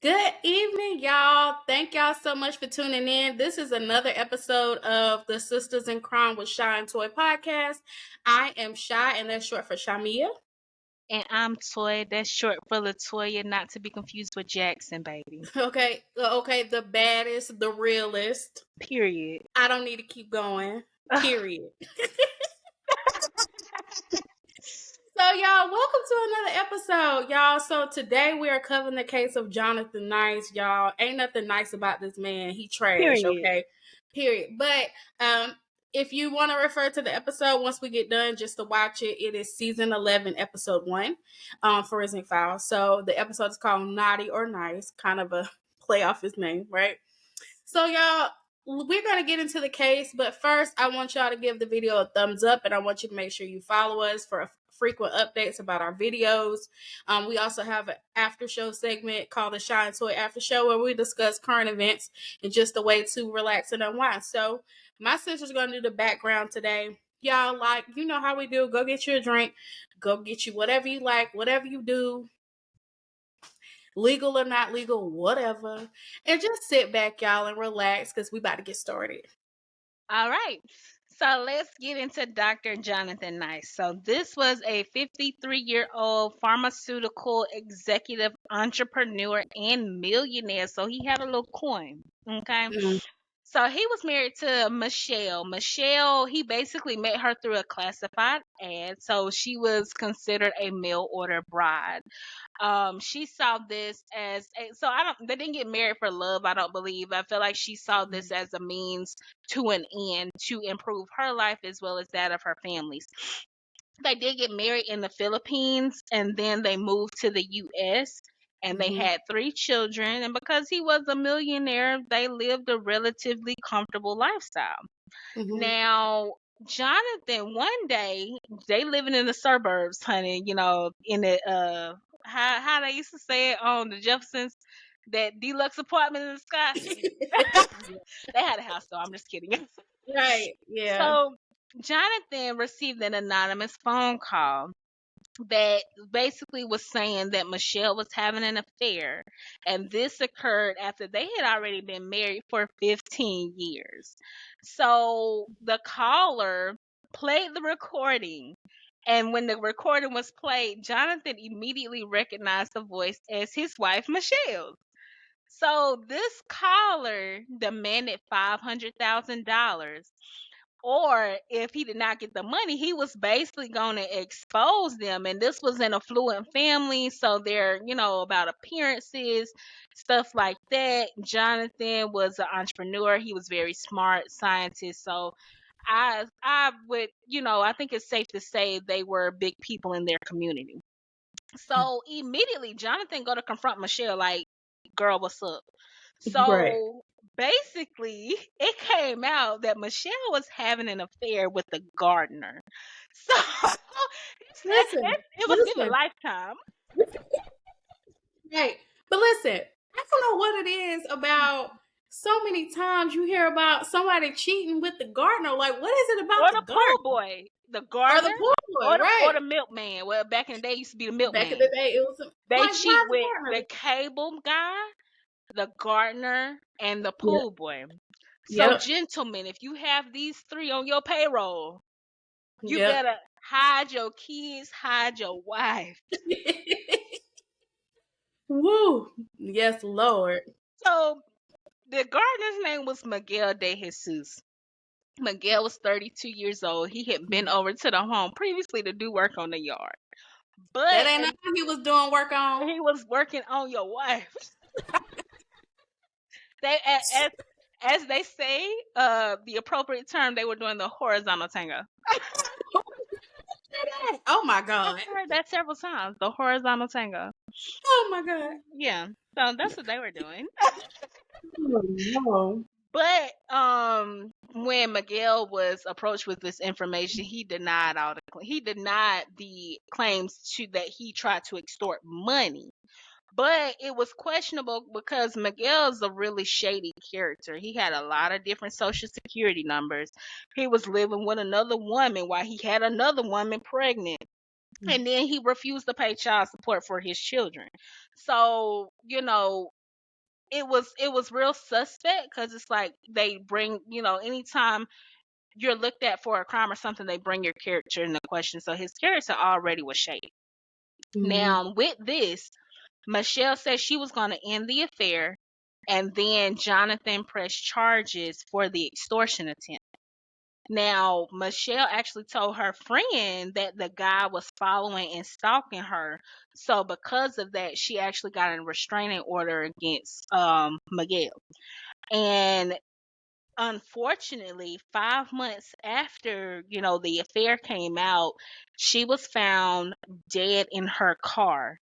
Good evening, y'all. Thank y'all so much for tuning in. This is another episode of the Sistas in Crime with Shy and Toy podcast. I am Shy, and that's short for Shamia. And I'm Toy. That's short for Latoya, not to be confused with Jackson, baby. Okay, the baddest, the realest. Period. I don't need to keep going. Period. So, y'all, welcome to another episode, y'all. So, today we are covering the case of Jonathan Nyce, y'all. Ain't nothing nice about this man. He trash, Period. okay? Period. But, if you want to refer to the episode once we get done, just to watch it, it is season 11, episode 1, Forensic Files. So, the episode is called Naughty or Nice, kind of a play off his name, right? So, y'all, we're going to get into the case, but first, I want y'all to give the video a thumbs up, and I want you to make sure you follow us for frequent updates about our videos. We also have an after show segment called the Shy and Toy After Show, where we discuss current events and just a way to relax and unwind. So, my sister's going to do the background today. Y'all, like, you know how we do. Go get you a drink. Go get you whatever you like, whatever you do, legal or not legal, whatever. And just sit back, y'all, and relax because we about to get started. All right. So let's get into Dr. Jonathan Nyce. So this was a 53-year-old pharmaceutical executive entrepreneur and millionaire. So he had a little coin. Okay. Mm. So he was married to Michelle. Michelle, he basically met her through a classified ad. So she was considered a mail order bride. She saw this as they didn't get married for love, I don't believe. I feel like she saw this as a means to an end to improve her life as well as that of her family's. They did get married in the Philippines and then they moved to the US and they had 3 children, and because he was a millionaire, they lived a relatively comfortable lifestyle. Now, Jonathan, one day, they living in the suburbs, honey, in the how they used to say it on the Jeffersons, that deluxe apartment in the sky. They had a house though, I'm just kidding. Right, yeah. So Jonathan received an anonymous phone call that basically was saying that Michelle was having an affair, and this occurred after they had already been married for 15 years. So the caller played the recording, and when the recording was played, Jonathan immediately recognized the voice as his wife Michelle. So this caller demanded $500,000, or if he did not get the money, he was basically going to expose them. And this was an affluent family, so they're, about appearances, stuff like that. Jonathan was an entrepreneur. He was very smart scientist. So I would, I think it's safe to say they were big people in their community. So immediately Jonathan go to confront Michelle like, girl, what's up? Right. So basically it came out that Michelle was having an affair with the gardener. So Listen, it was given listen. lifetime. Right. But listen, I don't know what it is about so many times you hear about somebody cheating with the gardener. Like, what is it about Or the the pool gardener? boy. The Or the gardener pool boy, or right? the milkman. Well, back in the day it used to be the Back in milkman. the day, it was They like, cheat why the with the gardener? cable guy, the gardener, and the Yep. pool boy. So, Yep. gentlemen, if you have these 3 on your payroll, you Yep. better hide your kids, hide your wife. Woo. Yes, Lord. So, the gardener's name was Miguel de Jesus. Miguel was 32 years old. He had been over to the home previously to do work on the yard. That But ain't nothing he was doing work on. he was working on your wife. They as they say, the appropriate term, they were doing the horizontal tango. Oh my I've God. heard that several times. The horizontal tango. Oh my God. Yeah. So that's what they were doing. Oh, no. But when Miguel was approached with this information, he denied he denied the claims to that he tried to extort money. But it was questionable because Miguel's a really shady character. He had a lot of different social security numbers. He was living with another woman while he had another woman pregnant. And then he refused to pay child support for his children. So, it was real suspect because it's like they bring, anytime you're looked at for a crime or something, they bring your character into question. So his character already was shady. Now, with this, Michelle said she was going to end the affair, and then Jonathan pressed charges for the extortion attempt. Now, Michelle actually told her friend that the guy was following and stalking her. So because of that, she actually got a restraining order against Miguel. And unfortunately, 5 months after, the affair came out, she was found dead in her car.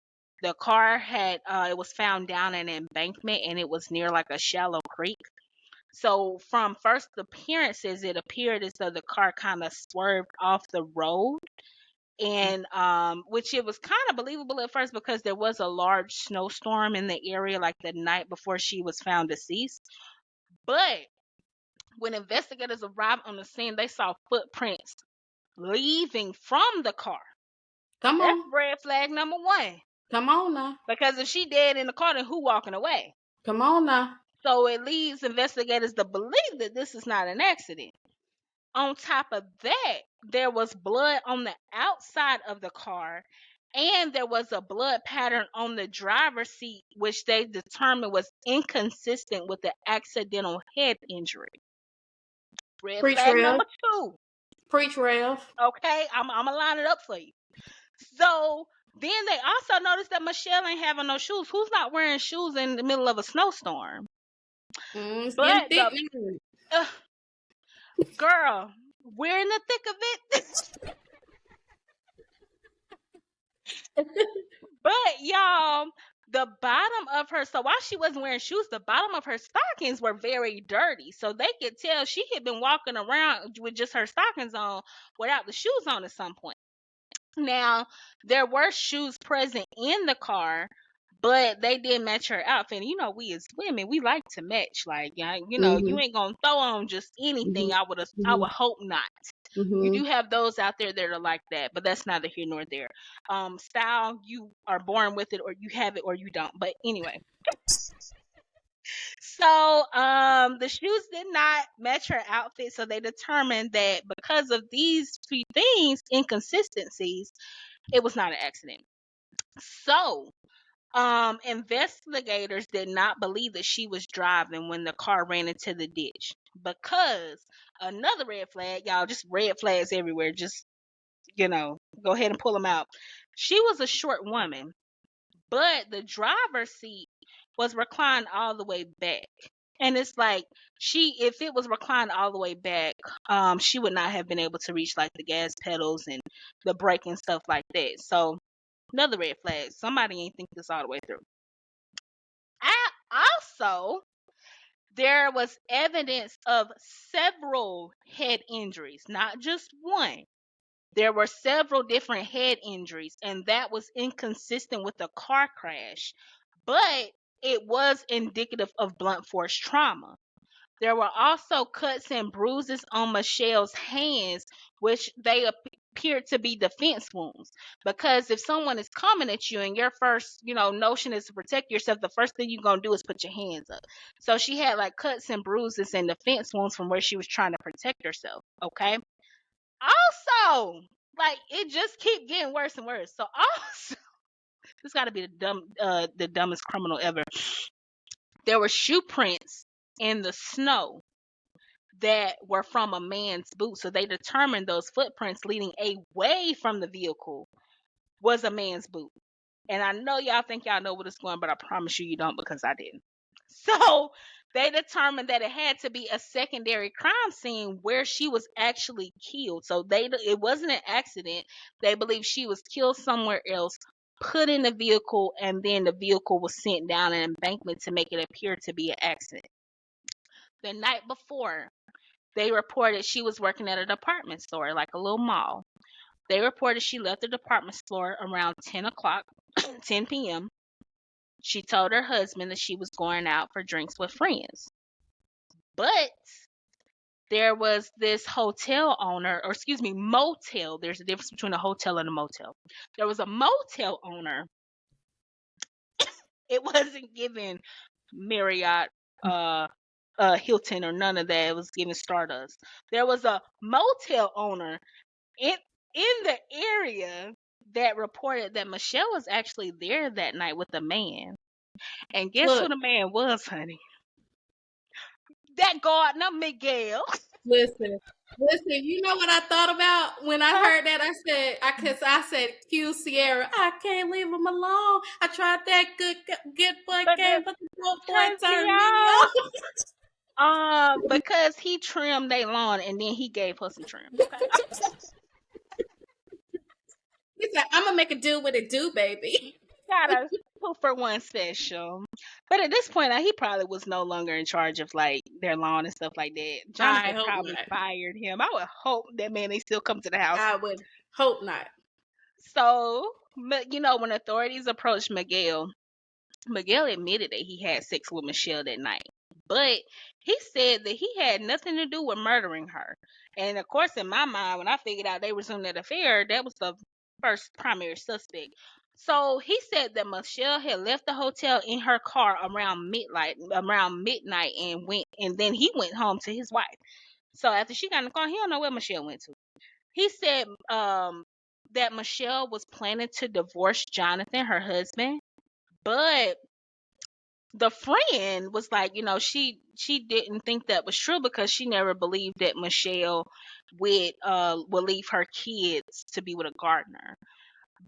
The car had it was found down an embankment, and it was near like a shallow creek. So from first appearances, it appeared as though the car kind of swerved off the road, and which it was kind of believable at first because there was a large snowstorm in the area like the night before she was found deceased. But when investigators arrived on the scene, they saw footprints leaving from the car. Come That's on. red flag number one. Come on now. Because if she dead in the car, then who walking away? Come on now. So it leads investigators to believe that this is not an accident. On top of that, there was blood on the outside of the car, and there was a blood pattern on the driver's seat, which they determined was inconsistent with the accidental head injury. Red Preach, flag Rev. number two. Preach, Rev. Okay, I'm gonna line it up for you. So then they also noticed that Michelle ain't having no shoes. Who's not wearing shoes in the middle of a snowstorm? It's getting But thick the now. girl, we're in the thick of it. But y'all, the bottom of her, so while she wasn't wearing shoes, the bottom of her stockings were very dirty. So they could tell she had been walking around with just her stockings on without the shoes on at some point. Now, there were shoes present in the car, but they didn't match her outfit. And, we as women, we like to match. Like, you ain't gonna throw on just anything. I would hope not. You do have those out there that are like that, but that's neither here nor there. Style, you are born with it, or you have it, or you don't. But anyway, so the shoes did not match her outfit, so they determined that because of these few things, inconsistencies, it was not an accident. So investigators did not believe that she was driving when the car ran into the ditch, because another red flag, y'all, just red flags everywhere, just go ahead and pull them out. She was a short woman, but the driver's seat was reclined all the way back. And it's like, if it was reclined all the way back, she would not have been able to reach like the gas pedals and the brake and stuff like that. So another red flag. Somebody ain't think this all the way through. Also, there was evidence of several head injuries, not just one. There were several different head injuries, and that was inconsistent with a car crash, but it was indicative of blunt force trauma. There were also cuts and bruises on Michelle's hands, which they appeared to be defense wounds. Because if someone is coming at you and your first, notion is to protect yourself, the first thing you're going to do is put your hands up. So she had like cuts and bruises and defense wounds from where she was trying to protect herself. Okay. Also, like, it just keep getting worse and worse. So also, this got to be the dumbest criminal ever. There were shoe prints in the snow that were from a man's boot. So they determined those footprints leading away from the vehicle was a man's boot. And I know y'all think y'all know where it's going, but I promise you don't, because I didn't. So they determined that it had to be a secondary crime scene where she was actually killed. So it wasn't an accident. They believe she was killed somewhere else, put in the vehicle, and then the vehicle was sent down an embankment to make it appear to be an accident. The night before, they reported she was working at a department store, like a little mall. They reported she left the department store around 10 o'clock, 10 p.m. She told her husband that she was going out for drinks with friends. But there was this hotel owner, or excuse me, motel. There's a difference between a hotel and a motel. There was a motel owner. It wasn't given Marriott, Hilton, or none of that. It was giving Stardust. There was a motel owner in the area that reported that Michelle was actually there that night with a man. And guess who Look, the man was, honey? That gardener, Miguel. listen, listen. You know what I thought about when I heard that? I said, "Cue Sierra. I can't leave him alone. I tried that good boy But game, the but the good boy turns me turned me off. off." Because he trimmed their lawn and then he gave her some trim. Okay. He said, "I'm gonna make a do with a do, baby." Got a 2-for-1 special. But at this point, he probably was no longer in charge of like their lawn and stuff like that. I Jonathan hope probably not. fired him. I would hope that man they still come to the house. I would hope not. So, but when authorities approached Miguel, Miguel admitted that he had sex with Michelle that night, but he said that he had nothing to do with murdering her. And of course, in my mind, when I figured out they resumed that affair, that was the first primary suspect. So he said that Michelle had left the hotel in her car around midnight, and then he went home to his wife. So after she got in the car, he don't know where Michelle went to. He said that Michelle was planning to divorce Jonathan, her husband, but the friend was like, she didn't think that was true because she never believed that Michelle would leave her kids to be with a gardener.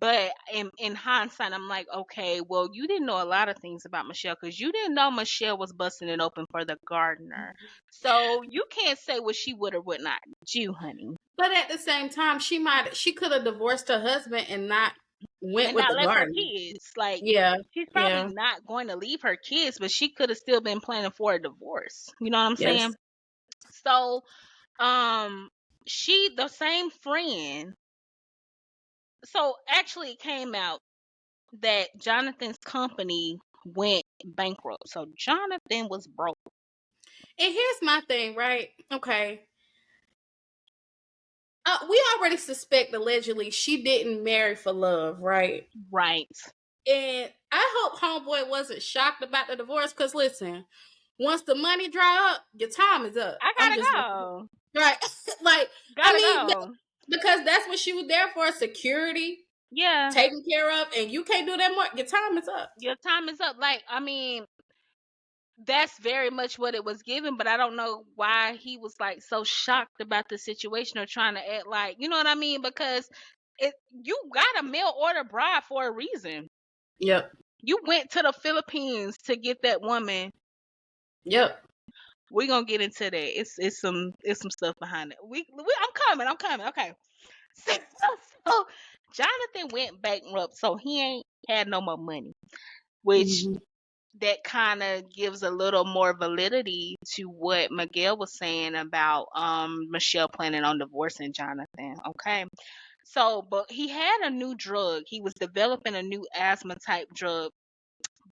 But in hindsight, I'm like, okay, well, you didn't know a lot of things about Michelle because you didn't know Michelle was busting it open for the gardener. So you can't say what she would or would not do, honey. But at the same time, she could have divorced her husband and not went And with not the left her garden. kids. Like, Yeah, she's probably yeah, not going to leave her kids, but she could have still been planning for a divorce. You know what I'm saying? yes. So, the same friend. So actually, it came out that Jonathan's company went bankrupt. So Jonathan was broke. And here's my thing, right? Okay. We already suspect allegedly she didn't marry for love, right? Right. And I hope homeboy wasn't shocked about the divorce because listen, once the money dry up, your time is up. I I'm gotta just go. right. Like, I Gotta mean, go. because that's what she was there for, security, Yeah. taken care of, and you can't do that more. Your time is up. Your time is up. Like, I mean, that's very much what it was given, but I don't know why he was like so shocked about the situation or trying to act like, you know what I mean? Because you got a mail order bride for a reason. Yep. You went to the Philippines to get that woman. Yep. We're gonna get into that. It's some stuff behind it. I'm coming. Okay. So Jonathan went bankrupt, so he ain't had no more money, which Mm-hmm. that kind of gives a little more validity to what Miguel was saying about Michelle planning on divorcing Jonathan. Okay. So, but he had a new drug. He was developing a new asthma type drug,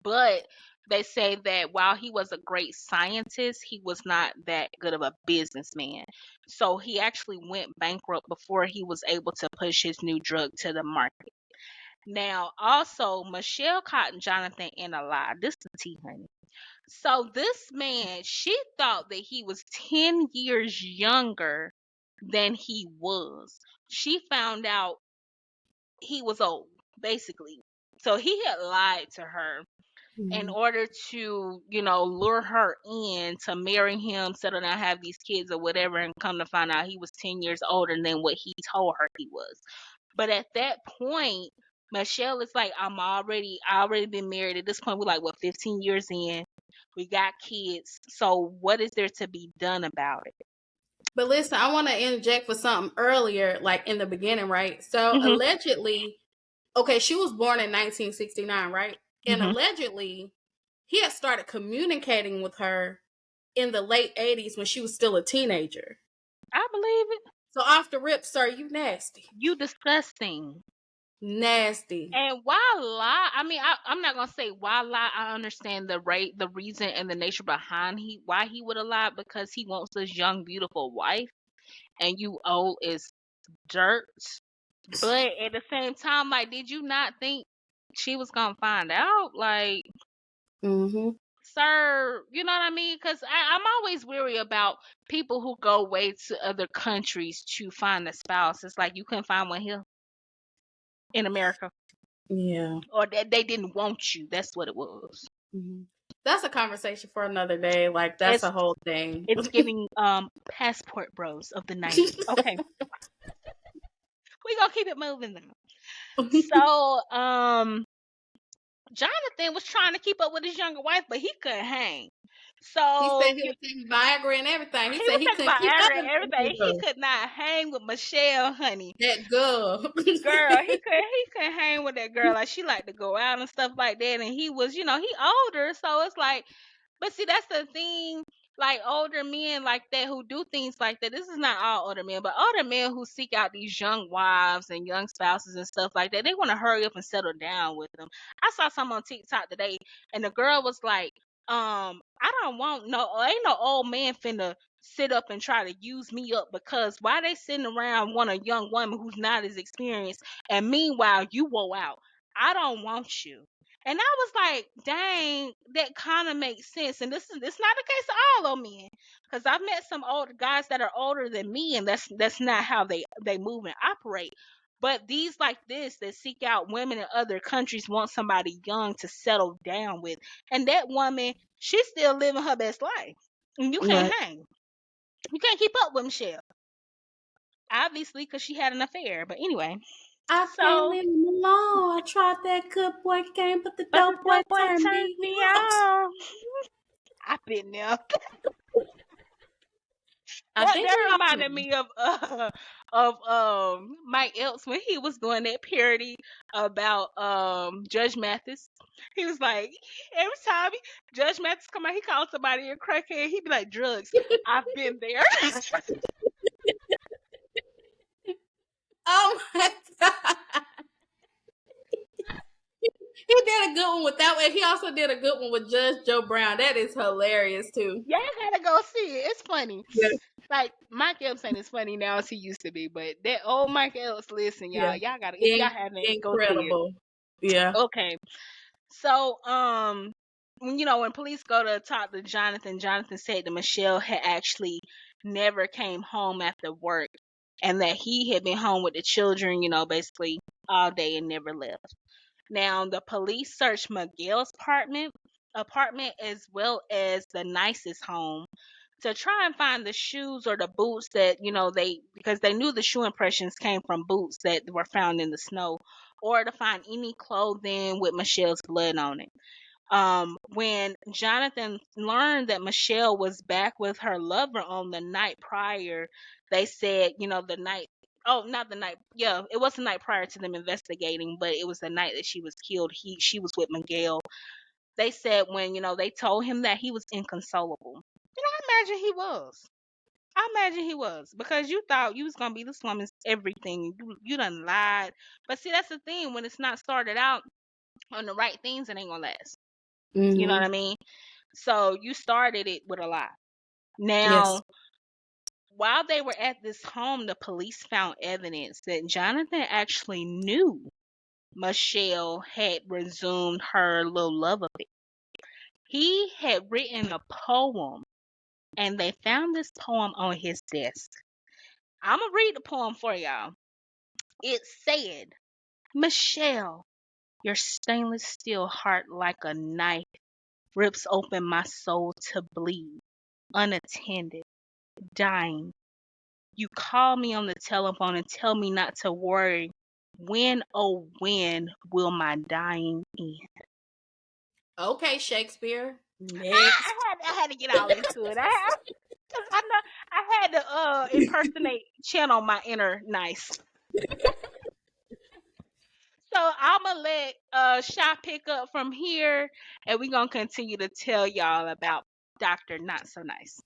but they say that while he was a great scientist, he was not that good of a businessman. So he actually went bankrupt before he was able to push his new drug to the market. Now, also, Michelle caught Jonathan in a lie. This is the tea, honey. So this man, she thought that he was 10 years younger than he was. She found out he was old, basically. So he had lied to her in Mm-hmm. order to, lure her in to marry him, settle down, have these kids or whatever, and come to find out he was 10 years older than what he told her he was. But at that point, Michelle is like, I already been married. At this point, we're like, 15 years in. We got kids. So what is there to be done about it? But listen, I want to interject for something earlier, like in the beginning, right? So Mhm. allegedly, okay, she was born in 1969, right? And Mhm. allegedly, he had started communicating with her in the late 80s when she was still a teenager. I believe it. So off the rip, sir, you nasty. You disgusting. Nasty. And why lie? I mean, I'm not gonna say why lie. I understand the reason and the nature behind why he would have lied, because he wants this young, beautiful wife, and you old as dirt. But at the same time, like, did you not think she was gonna find out? Like, Mm-hmm. sir, you know what I mean? Because I'm always weary about people who go away to other countries to find a spouse. It's like you couldn't find one here in America, Yeah. or that they didn't want you. That's what it was. Mm-hmm. That's a conversation for another day. Like, that's It's a whole thing. it's giving passport bros of the 90s. Okay, we gonna keep it moving though. So Jonathan was trying to keep up with his younger wife, but he couldn't hang. He So said he was taking Viagra and everything. He he said was he taking couldn't keep up Viagra and with everything. He people. could not hang with Michelle, honey. That girl. Girl, he couldn't hang with that girl. Like, she liked to go out and stuff like that. And he was, he older, so it's like, but see, that's the thing. Like, older men like that who do things like that. This is not all older men, but older men who seek out these young wives and young spouses and stuff like that. They want to hurry up and settle down with them. I saw some on TikTok today, and the girl was like, I don't want ain't no old man finna sit up and try to use me up, because why they sitting around want a young woman who's not as experienced, and meanwhile you woe out. I don't want you. And I was like, dang, that kind of makes sense. And it's not the case of all of men, because I've met some older guys that are older than me, and that's not how they move and operate. But these like this that seek out women in other countries want somebody young to settle down with, and that woman, she's still living her best life, and you can't Right. hang. You can't keep up with Michelle, obviously, because she had an affair. But anyway, I can't so leave him alone. I tried that good boy game, but the but the dope boy dope boy turned turned me me on. on. I've been there. I've been That there reminded too. me of Mike Epps when he was doing that parody about Judge Mathis. He was like, every time Judge Mathis come out, he calls somebody a crackhead. He'd be like, drugs. I've been there. Oh my god. He did a good one with that one. He also did a good one with Judge Joe Brown. That is hilarious too. Y'all gotta go see it. It's funny. Yeah. Like, Mike Epps ain't as funny now as he used to be, but that old Mike Epps, listen, Yeah. y'all gotta, if y'all haven't, go see it. Incredible. Yeah. Okay. So, when police go to talk to Jonathan, Jonathan said that Michelle had actually never came home after work, and that he had been home with the children, basically all day and never left. Now, the police searched Miguel's apartment as well as the Nyce's home to try and find the shoes or the boots that, because they knew the shoe impressions came from boots that were found in the snow, or to find any clothing with Michelle's blood on it. When Jonathan learned that Michelle was back with her lover on the night prior, they said, the night, oh, not the night, yeah, it was the night prior to them investigating, but it was the night that she was killed. She was with Miguel. They said when, they told him that, he was inconsolable. I imagine he was. I imagine he was, because you thought you was gonna be this woman's everything. You done lied. But see, that's the thing. When it's not started out on the right things, it ain't gonna last. You know what Mm-hmm. I mean? So you started it with a lie. Yes. Now, while they were at this home, the police found evidence that Jonathan actually knew Michelle had resumed her little love affair. He had written a poem, and they found this poem on his desk. I'm gonna read the poem for y'all. It said, Michelle, your stainless steel heart like a knife rips open my soul to bleed, unattended, dying. You call me on the telephone and tell me not to worry. When, oh, when will my dying end? Okay, Shakespeare. I, Next. I had to get all into it. I know I had to impersonate, channel my inner Nyce. So I'm gonna let Shy pick up from here, and we're gonna continue to tell y'all about Dr. Not So Nice.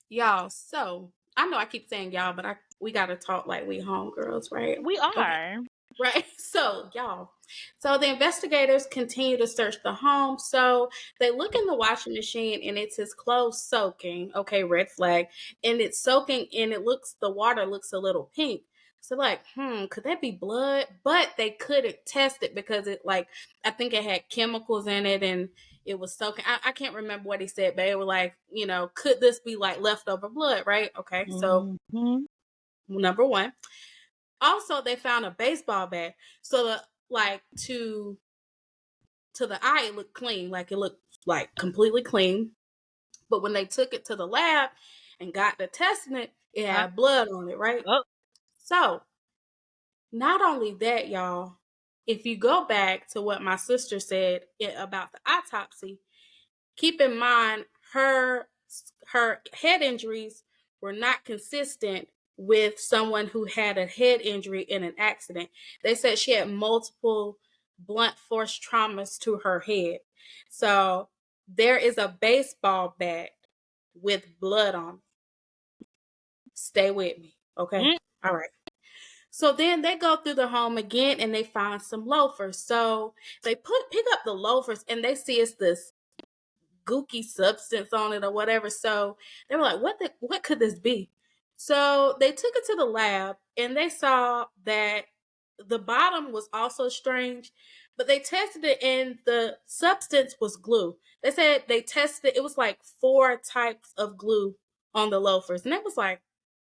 Y'all, so I know I keep saying y'all, but we gotta talk like we homegirls, right? We Okay. are. Right. So, y'all. So the investigators continue to search the home. So they look in the washing machine and it's his clothes soaking. Okay, red flag. And it's soaking and the water looks a little pink. So like, could that be blood? But they couldn't test it because I think it had chemicals in it and it was soaking. I can't remember what he said, but it was like, could this be like leftover blood, right? Okay, so number one. Also, they found a baseball bat. So to the eye, it looked clean, like it looked like completely clean. But when they took it to the lab and got to testing it, it had blood on it, right? Oh. So not only that, y'all, if you go back to what my sister said about the autopsy, keep in mind her head injuries were not consistent with someone who had a head injury in an accident. They said she had multiple blunt force traumas to her head. So there is a baseball bat with blood on it. Stay with me, okay? All right. So then they go through the home again and they find some loafers. So they pick up the loafers and they see it's this gooky substance on it or whatever. So they were like, what could this be? So they took it to the lab and they saw that the bottom was also strange, but they tested it and the substance was glue. They said they tested it was like 4 types of glue on the loafers. And it was like,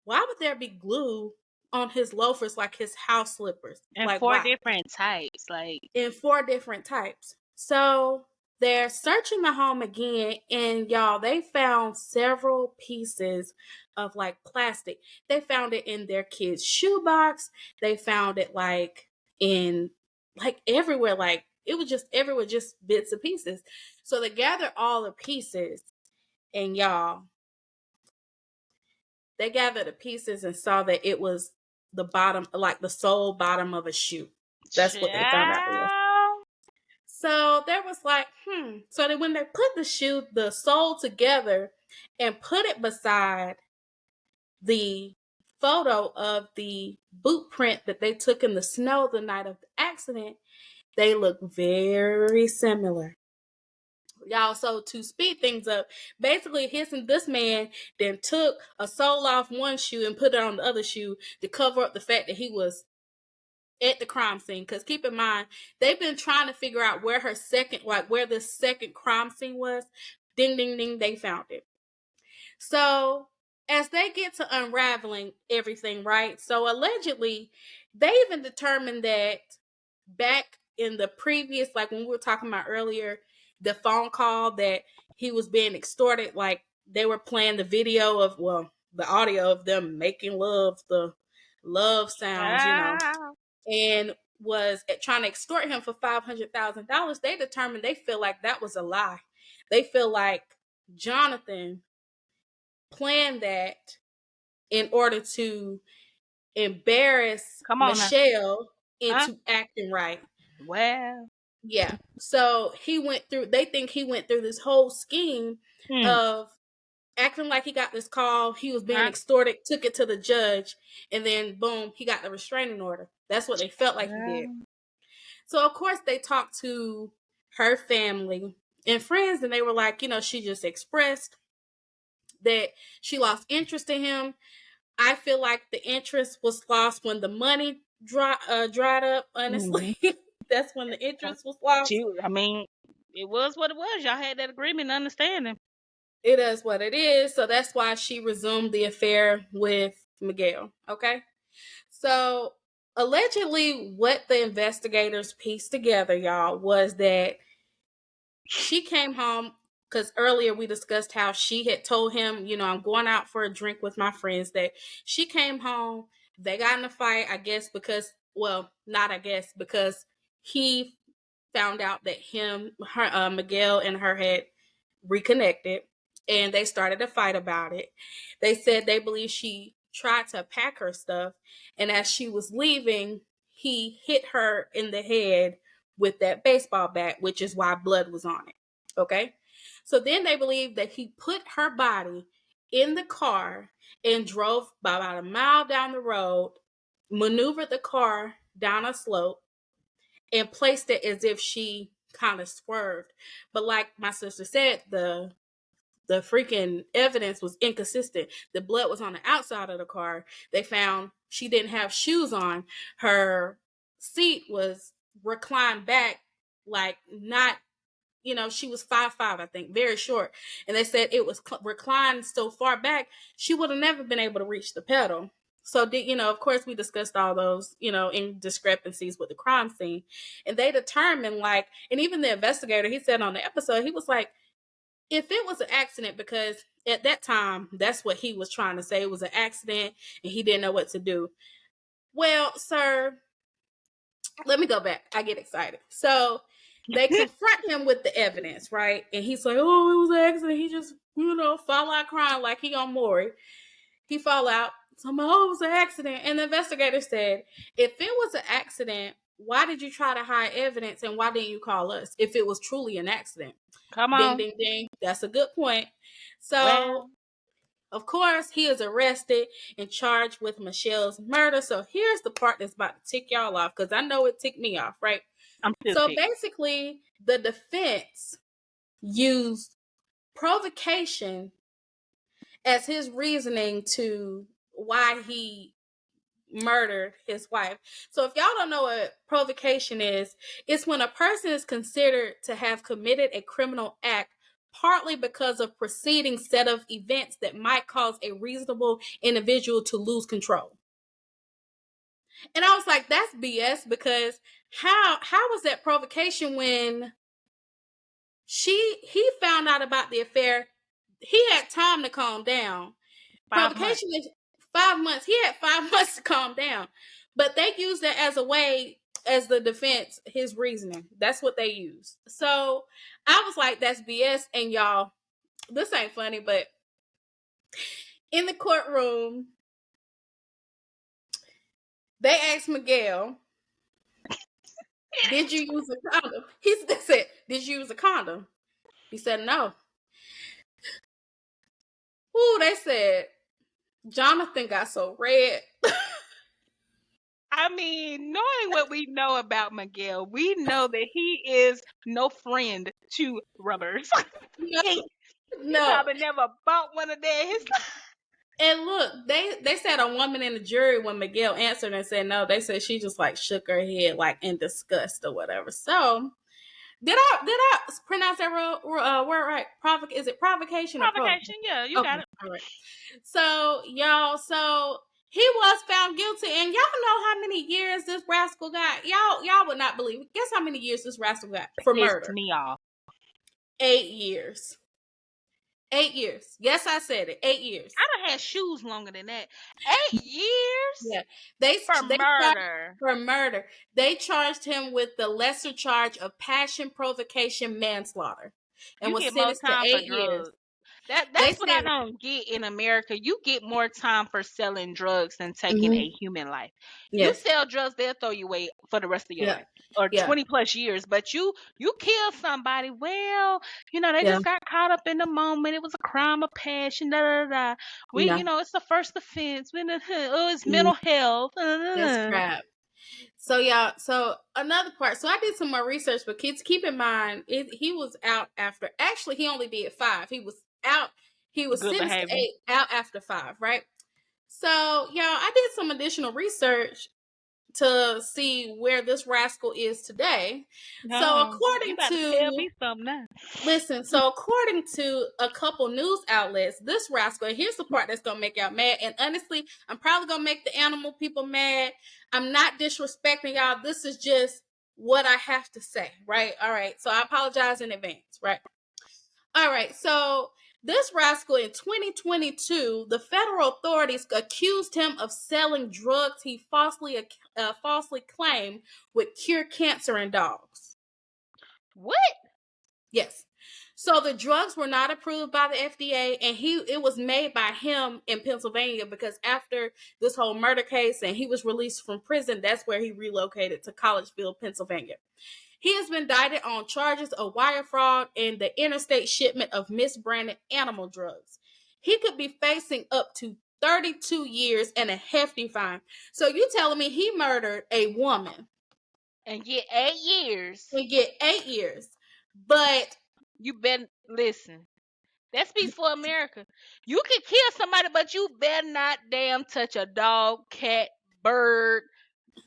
why would there be glue on his loafers, like his house slippers? And Like, 4 why? different types, like In 4 different types. So they're searching the home again, and y'all, they found several pieces of like plastic. They found it in their kid's shoebox. They found it like in like everywhere, like it was just everywhere, just bits and pieces. So they gathered all the pieces, and y'all, they gathered the pieces and saw that it was the bottom, like the sole bottom of a shoe. That's what they found out it was. child. So there was like, So then when they put the sole together and put it beside the photo of the boot print that they took in the snow the night of the accident, they look very similar. Y'all, so to speed things up, basically this man then took a sole off one shoe and put it on the other shoe to cover up the fact that he was at the crime scene. Because keep in mind, they've been trying to figure out where this second crime scene was. Ding, ding, ding, they found it. So as they get to unraveling everything, right? So allegedly, they even determined that back in the previous, like when we were talking about earlier, the phone call that he was being extorted, like they were playing the video of, the audio of them making love, the love sounds, and was trying to extort him for $500,000. They determined they feel like that was a lie. They feel like Jonathan planned that in order to embarrass Michelle into acting right. Well, yeah. So they think he went through this whole scheme of acting like he got this call, he was being extorted, took it to the judge, and then boom, he got the restraining order. That's what they felt like he did. So of course they talked to her family and friends, and they were like, she just expressed that she lost interest in him. I feel like the interest was lost when the money dried up, honestly. That's when the interest was lost. I mean, it was what it was. Y'all had that agreement and understanding. It is what it is. So that's why she resumed the affair with Miguel. Okay. So allegedly, what the investigators pieced together, y'all, was that she came home because earlier we discussed how she had told him, I'm going out for a drink with my friends. That she came home, they got in a fight, I guess, because he found out that Miguel and her had reconnected, and they started a fight about it. They said they believe she tried to pack her stuff, and as she was leaving, he hit her in the head with that baseball bat, which is why blood was on it. Okay? So then they believe that he put her body in the car and drove by about a mile down the road, maneuvered the car down a slope, and placed it as if she kind of swerved. But like my sister said, the freaking evidence was inconsistent. The blood was on the outside of the car. They found she didn't have shoes on. Her seat was reclined back, like not she was 5'5", I think, very short. And they said it was reclined so far back, she would have never been able to reach the pedal. So, of course, we discussed all those, in discrepancies with the crime scene. And they determined, like, and even the investigator, he said on the episode, he was like, if it was an accident, because at that time, that's what he was trying to say, it was an accident and he didn't know what to do. Well, sir, let me go back. I get excited. So they confront him with the evidence, right? And he's like, oh, it was an accident. He just, fall out crying like he on Maury. He fall out. So I'm like, oh, it was an accident. And the investigator said, if it was an accident, why did you try to hide evidence and why didn't you call us if it was truly an accident? Come on. Ding, ding, ding. That's a good point. So, well, of course, he is arrested and charged with Michelle's murder. So here's the part that's about to tick y'all off, because I know it ticked me off, right? I'm still So ticked. basically, the defense used provocation as his reasoning to why he murdered his wife. So if y'all don't know what provocation is, it's when a person is considered to have committed a criminal act partly because of preceding set of events that might cause a reasonable individual to lose control. And I was like, that's BS, because how was that provocation when he found out about the affair? He had time to calm down. 5 Provocation months. is 5 months. He had 5 months to calm down. But they used that as a way, as the defense, his reasoning. That's what they used. So I was like, that's BS. And y'all, this ain't funny, but in the courtroom, they asked Miguel, did you use a condom? He said, did you use a condom? He said, no. Ooh, they said, Jonathan got so red. I mean, knowing what we know about Miguel, we know that he is no friend to rubbers. he probably never bought one of theirs. And look, they said a woman in the jury when Miguel answered and said no. They said she just like shook her head like in disgust or whatever. So did I pronounce that word right? Is it provocation or Provocation? Yeah, you got it. All right. So y'all, he was found guilty, and y'all know how many years this rascal got. Y'all would not believe it. Guess how many years this rascal got for murder? Pissed me off. 8 years. 8 years. Yes, I said it. 8 years. I done had shoes longer than that. 8 years? Yeah. For murder. They charged him with the lesser charge of passion, provocation, manslaughter. And you was get more sentenced to time 8 for years. drugs. That's what I don't get in America. You get more time for selling drugs than taking a human life. Yes. You sell drugs, they'll throw you away for the rest of your life. Or 20 plus years. But you kill somebody, well, they just got caught up in the moment. It was a crime of passion, da da da. It's the first offense. It's mental health. That's crap. So y'all, another part. So I did some more research, but kids, keep in mind, he was out after. Actually, he only did 5. He was out. He was sentenced to 8, out after 5, right? So y'all, I did some additional research to see where this rascal is today. So according to tell me something now. Listen, so according to a couple news outlets, this rascal, and here's the part that's gonna make y'all mad, and honestly, I'm probably gonna make the animal people mad. I'm not disrespecting y'all. This is just what I have to say, right? All right. So I apologize in advance, right? All right. So this rascal in 2022, the federal authorities accused him of selling drugs he falsely claimed would cure cancer in dogs. What? Yes. So the drugs were not approved by the FDA, and it was made by him in Pennsylvania, because after this whole murder case and he was released from prison, that's where he relocated to Collegeville, Pennsylvania. He has been indicted on charges of wire fraud and the interstate shipment of misbranded animal drugs. He could be facing up to 32 years and a hefty fine. So you telling me he murdered a woman and get 8 years? And get 8 years. But you better listen. That's before America. You can kill somebody, but you better not damn touch a dog, cat, bird,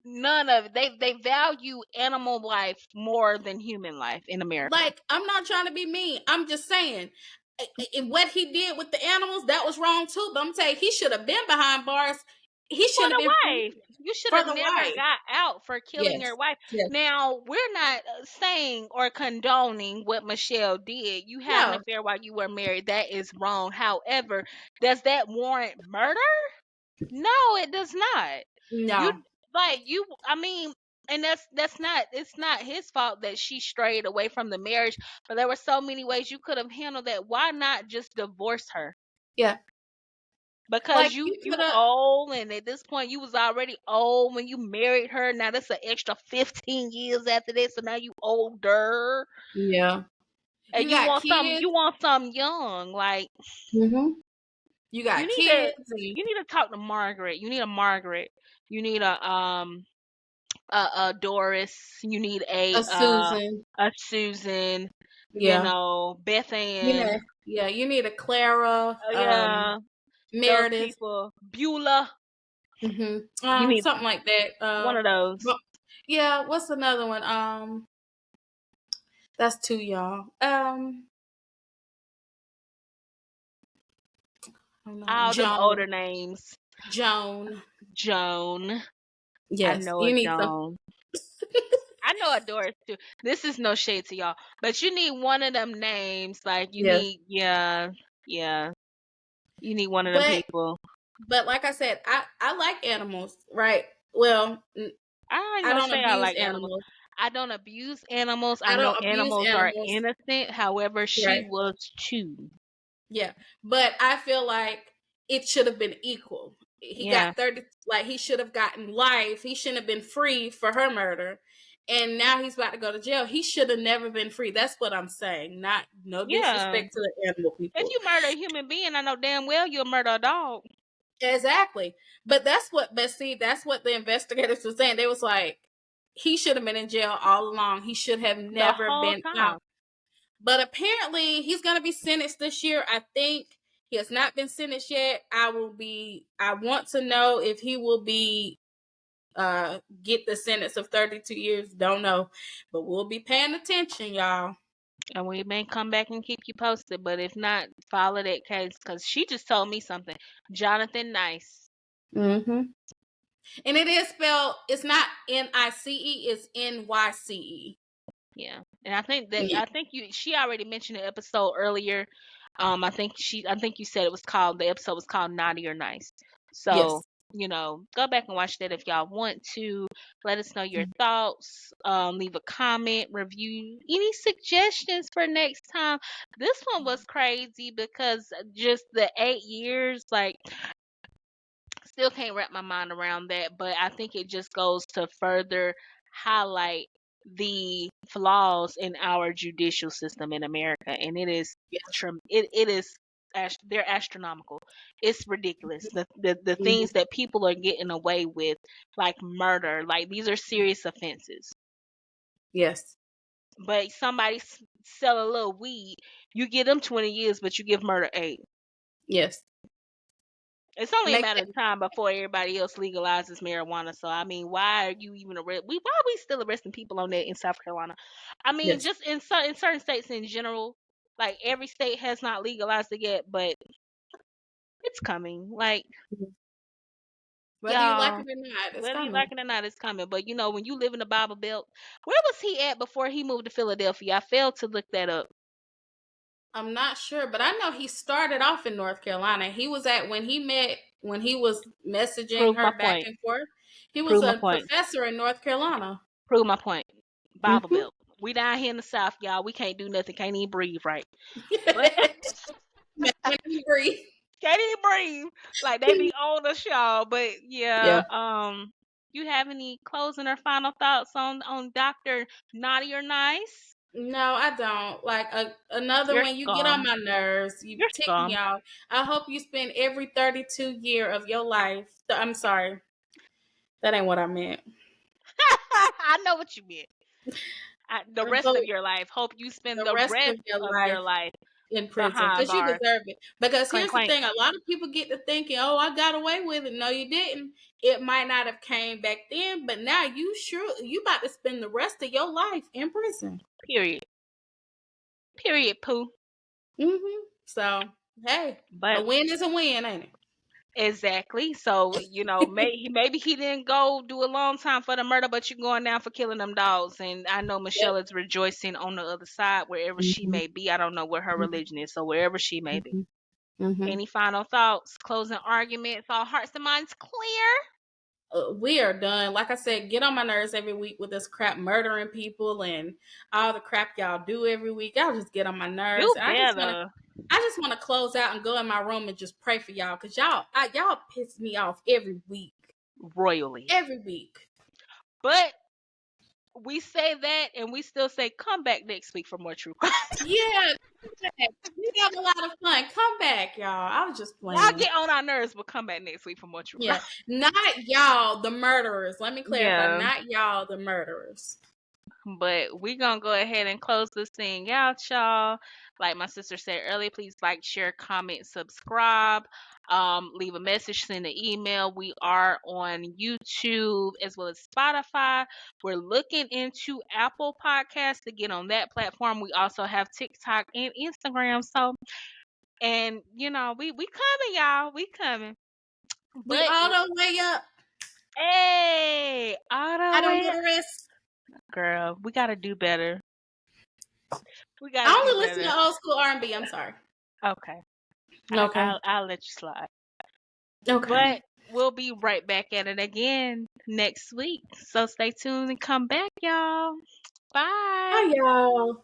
None of it. They value animal life more than human life in America. Like, I'm not trying to be mean. I'm just saying, what he did with the animals, that was wrong too. But I'm saying he should have been behind bars. He For shouldn't have the been wife. free You should for have the never wife. got out for killing your Yes. wife. Yes. Now, we're not saying or condoning what Michelle did. You had an No. affair while you were married. That is wrong. However, does that warrant murder? No, it does not. You No. I mean, and that's not it's not his fault that she strayed away from the marriage, but there were so many ways you could have handled that. Why not just divorce her? Yeah. Because Like you you could you have. old, and at this point you was already old when you married her. Now that's an extra 15 years after that, so now you older. Yeah. And You got you kids. want some young. Like, Mm-hmm. You you got need to kids. And you need to talk to Margaret. You need a Margaret. You need a Doris. You need a Susan. a Susan. You Yeah. know, Beth You Ann. know. Yeah. You need a Clara. Yeah, those Meredith. people. Beulah. You need Something like that. one of those. But yeah. What's another one? That's two, y'all. I don't know. All them older Joan. names. Joan. Joan. I Yes. know a You need some. Joan. I know a Doris too. This is no shade to y'all, but you need one of them names. Like you Yes. need, yeah, yeah. You need one of them But people. like I said, I like animals, right? Well, I ain't I gonna don't say I abuse like animals. animals. I don't abuse animals. I I know don't abuse animals are animals, innocent. However, she right? was too. Yeah, but I feel like it should have been equal. He Yeah, got 30, like he should have gotten life. He shouldn't have been free for her murder. And now he's about to go to jail. He should have never been free. That's what I'm saying. Not no yeah. disrespect to the animal If people. you murder a human being, I know damn well you'll murder a dog. Exactly. But see, that's what the investigators were saying. They was like, he should have been in jail all along. He should have The never whole been time. out. But apparently he's gonna be sentenced this year. I think he has not been sentenced yet. I want to know if he will be get the sentence of 32 years. Don't know. But we'll be paying attention, y'all. And we may come back and keep you posted, but if not, follow that case because she just told me something. Jonathan Nyce. Mm-hmm. And it is spelled, it's not Nice, it's Nyce. Yeah, and I think Yeah. she already mentioned the episode earlier. I think you said the episode was called Naughty or Nice. So, Yes. go back and watch that if y'all want to. Let us know your thoughts. Leave a comment, review, any suggestions for next time. This one was crazy because just the 8 years, like, still can't wrap my mind around that, but I think it just goes to further highlight the flaws in our judicial system in America, and it is Yes. it is they're astronomical. It's ridiculous. The Mhm. things that people are getting away with, like murder, like these are serious offenses. Yes. But somebody sell a little weed, you give them 20 years, but you give murder 8. Yes. It's only a Make matter that, of time before everybody else legalizes marijuana. So I mean, why are you even why are we still arresting people on that in South Carolina? I mean, yes. just in certain states in general, like every state has not legalized it yet, but it's coming. Like, Mhm. Whether you like y'all, it or not, it's whether you coming. like it or not, it's coming. But when you live in the Bible Belt, where was he at before he moved to Philadelphia? I failed to look that up. I'm not sure, but I know he started off in North Carolina. He was at when he was messaging Prove my her back point. and forth. He was Prove my a point. professor in North Carolina. Prove my point. Bible Mm-hmm. Belt. We down here in the South, y'all. We can't do nothing. Can't even breathe right. But Can't even breathe. can't even breathe. Like they be on us, y'all. But Yeah. yeah, you have any closing or final thoughts on Dr. Naughty or Nice? No, I don't. Like another You're one, you get on scum. my nerves. You You're tick me scum. off. I hope you spend every 32 year of your life. I'm sorry. That ain't what I meant. I know what you meant. The I rest of hope your life. Hope you spend the the rest of rest your of life your life in prison behind because you bars. deserve it. Because Clank here's the clank. thing: a lot of people get to thinking, "Oh, I got away with it." No, you didn't. It might not have came back then, but now you about to spend the rest of your life in prison. Period. Period. Pooh. So hey, a But win is a win, ain't it? exactly. So maybe he didn't go do a long time for the murder, but you're going down for killing them dogs. And I know Michelle Yep. is rejoicing on the other side, wherever she Mm-hmm. may be. I don't know what her religion is, so wherever she may be. Mm-hmm. Mm-hmm. Any final thoughts? Closing arguments? All hearts and minds clear? We are done. Like I said, get on my nerves every week with this crap murdering people and all the crap y'all do every week. Y'all just get on my nerves. You And better. I just want to close out and go in my room and just pray for y'all because y'all piss me off every week. Royally. Every week. But we say that and we still say come back next week for more true crime. Yeah. We have a lot of fun. Come back, y'all. I was just Y'all playing. get on our nerves, but come back next week for more true crime. Yeah. Not y'all, the murderers. Let me clarify. Yeah. Not y'all, the murderers. But we gonna go ahead and close this thing out, y'all. Like my sister said earlier, please like, share, comment, subscribe. Leave a message, send an email. We are on YouTube as well as Spotify. We're looking into Apple Podcasts to get on that platform. We also have TikTok and Instagram. So, and we coming, y'all. We coming. We But all the way up. hey, all I the don't way know up. the rest. Girl, we gotta do better. We I gotta do only listen better. to old school R&B. I'm sorry. Okay. Okay. I'll let you slide. Okay. But we'll be right back at it again next week. So stay tuned and come back, y'all. Bye. Bye, y'all.